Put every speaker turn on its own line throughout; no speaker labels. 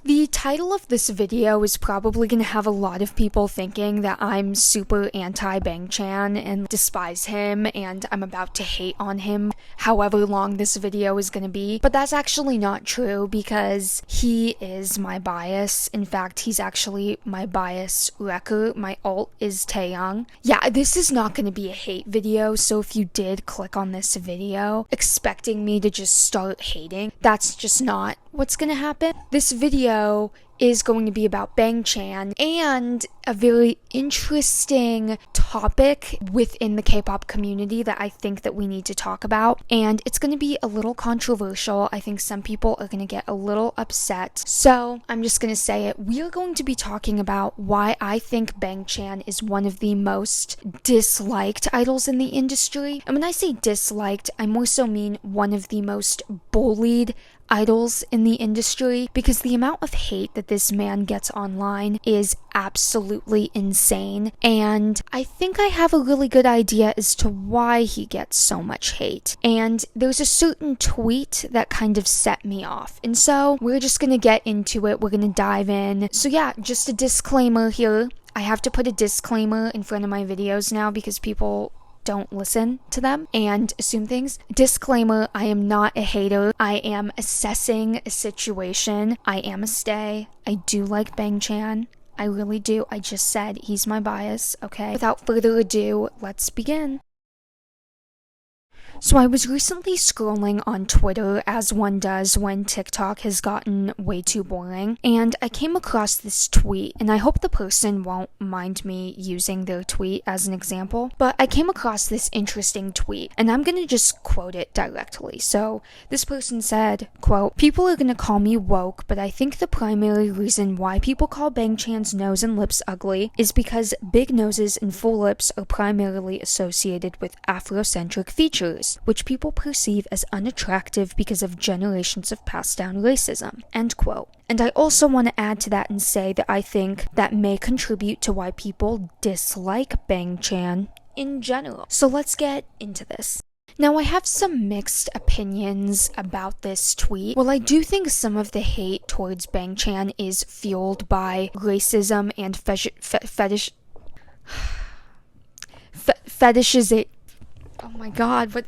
The title of this video is probably going to have a lot of people thinking that I'm super anti-Bangchan and despise him and I'm about to hate on him however long this video is going to be. But that's actually not true because he is my bias. In fact, he's actually my bias wrecker. My alt is Taeyang. Yeah, this is not going to be a hate video, so if you did click on this video expecting me to just start hating, that's just not what's going to happen. This video is going to be about Bangchan and a very interesting topic within the K-pop community that I think that we need to talk about. And it's going to be a little controversial. I think some people are going to get a little upset. So I'm just going to say it. We are going to be talking about why I think Bangchan is one of the most disliked idols in the industry. And when I say disliked, I more so mean one of the most bullied idols in the industry, because the amount of hate that this man gets online is absolutely insane. And I think I have a really good idea as to why he gets so much hate. And there's a certain tweet that kind of set me off. And so we're just gonna get into it. We're gonna dive in. So yeah, just a disclaimer here. I have to put a disclaimer in front of my videos now because people don't listen to them and assume things. Disclaimer, I am not a hater. I am assessing a situation. I am a stay. I do like Bangchan. I really do. I just said he's my bias, okay? Without further ado, let's begin. So I was recently scrolling on Twitter, as one does when TikTok has gotten way too boring, and I came across this tweet, and I hope the person won't mind me using their tweet as an example, but I came across this interesting tweet, and I'm gonna just quote it directly. So this person said, quote, "People are gonna call me woke, but I think the primary reason why people call Bangchan's nose and lips ugly is because big noses and full lips are primarily associated with Afrocentric features, which people perceive as unattractive because of generations of passed down racism," end quote. And I also want to add to that and say that I think that may contribute to why people dislike Bangchan in general. So let's get into this. Now, I have some mixed opinions about this tweet. Well, I do think some of the hate towards Bangchan is fueled by racism and fetishization. Oh my god, what?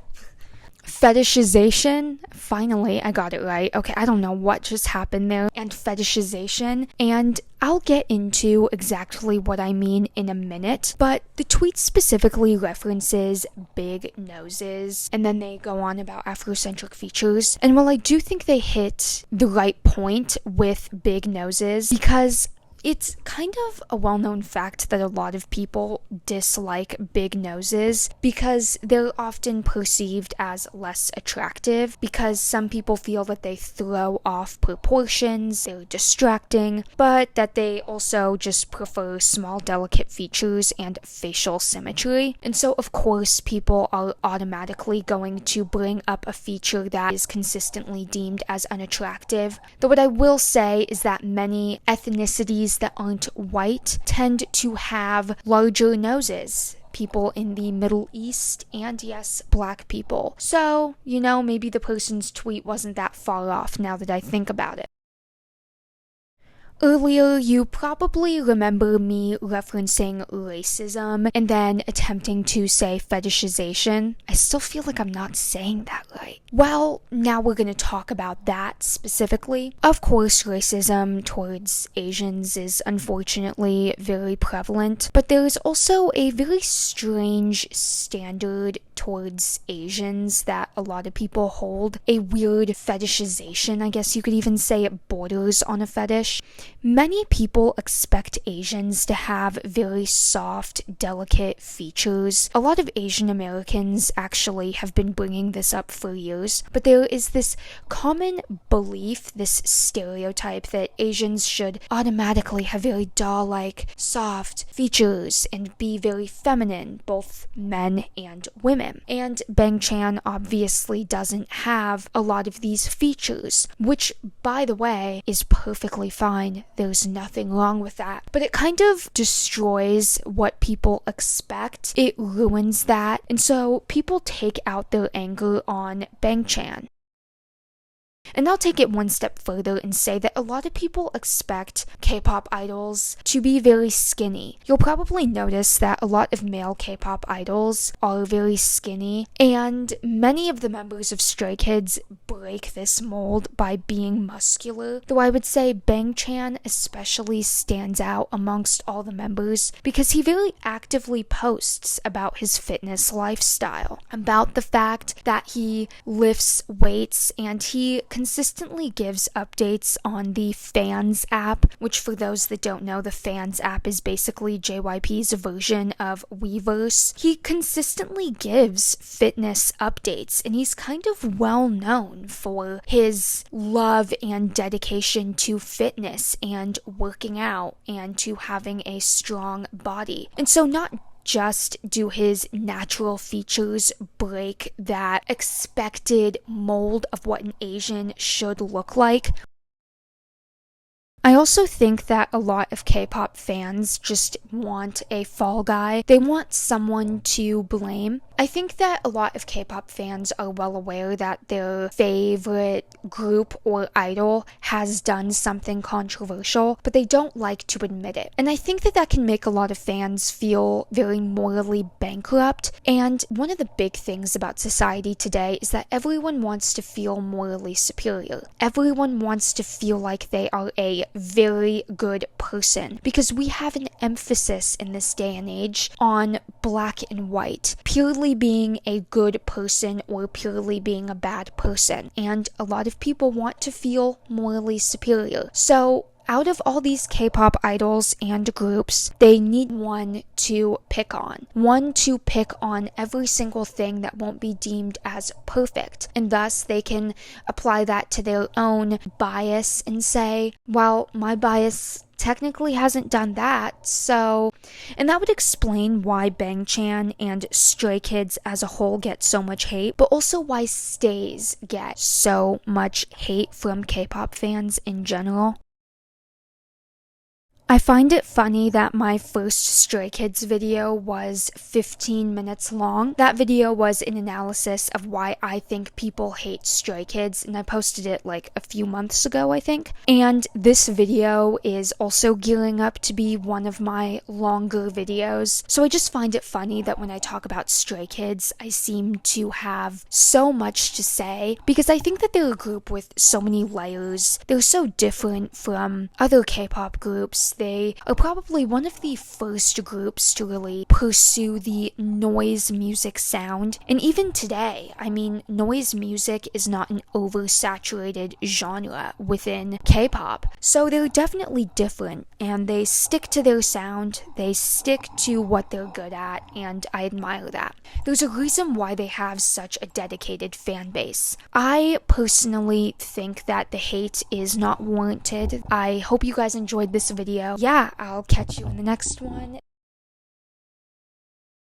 Fetishization? Finally, I got it right. Okay, I don't know what just happened there. And fetishization. And I'll get into exactly what I mean in a minute. But the tweet specifically references big noses. And then they go on about Afrocentric features. And while I do think they hit the right point with big noses, because it's kind of a well-known fact that a lot of people dislike big noses because they're often perceived as less attractive, because some people feel that they throw off proportions, they're distracting, but that they also just prefer small, delicate features and facial symmetry. And so, of course, people are automatically going to bring up a feature that is consistently deemed as unattractive. Though what I will say is that many ethnicities that aren't white tend to have larger noses. People in the Middle East, and yes, black people. So, you know, maybe the person's tweet wasn't that far off now that I think about it. Earlier, you probably remember me referencing racism and then attempting to say fetishization. I still feel like I'm not saying that right. Well, now we're going to talk about that specifically. Of course, racism towards Asians is unfortunately very prevalent, but there is also a very strange standard towards Asians that a lot of people hold. A weird fetishization, I guess you could even say it borders on a fetish. Many people expect Asians to have very soft, delicate features. A lot of Asian Americans actually have been bringing this up for years, but there is this common belief, this stereotype that Asians should automatically have very doll-like, soft features and be very feminine, both men and women. And Bangchan obviously doesn't have a lot of these features, which, by the way, is perfectly fine. There's nothing wrong with that. But it kind of destroys what people expect. It ruins that. And so people take out their anger on Bangchan. And I'll take it one step further and say that a lot of people expect K-pop idols to be very skinny. You'll probably notice that a lot of male K-pop idols are very skinny, and many of the members of Stray Kids break this mold by being muscular, though I would say Bangchan especially stands out amongst all the members because he very actively posts about his fitness lifestyle, about the fact that he lifts weights, and he consistently gives updates on the Fans app, which for those that don't know, the Fans app is basically JYP's version of Weverse. He consistently gives fitness updates, and he's kind of well known for his love and dedication to fitness and working out and to having a strong body. And so not just do his natural features break that expected mold of what an Asian should look like, I also think that a lot of K-pop fans just want a fall guy. They want someone to blame. I think that a lot of K-pop fans are well aware that their favorite group or idol has done something controversial, but they don't like to admit it. And I think that that can make a lot of fans feel very morally bankrupt. And one of the big things about society today is that everyone wants to feel morally superior. Everyone wants to feel like they are a very good person, because we have an emphasis in this day and age on black and white, purely being a good person or purely being a bad person, and a lot of people want to feel morally superior. So out of all these K-pop idols and groups, they need one to pick on. One to pick on every single thing that won't be deemed as perfect. And thus they can apply that to their own bias and say, well, my bias technically hasn't done that, so... And that would explain why Bangchan and Stray Kids as a whole get so much hate, but also why stays get so much hate from K-pop fans in general. I find it funny that my first Stray Kids video was 15 minutes long. That video was an analysis of why I think people hate Stray Kids, and I posted it like a few months ago, I think. And this video is also gearing up to be one of my longer videos. So I just find it funny that when I talk about Stray Kids, I seem to have so much to say, because I think that they're a group with so many layers. They're so different from other K-pop groups. They are probably one of the first groups to really pursue the noise music sound. And even today, I mean, noise music is not an oversaturated genre within K-pop. So they're definitely different, and they stick to their sound, they stick to what they're good at, and I admire that. There's a reason why they have such a dedicated fan base. I personally think that the hate is not warranted. I hope you guys enjoyed this video. Yeah, I'll catch you in the next one.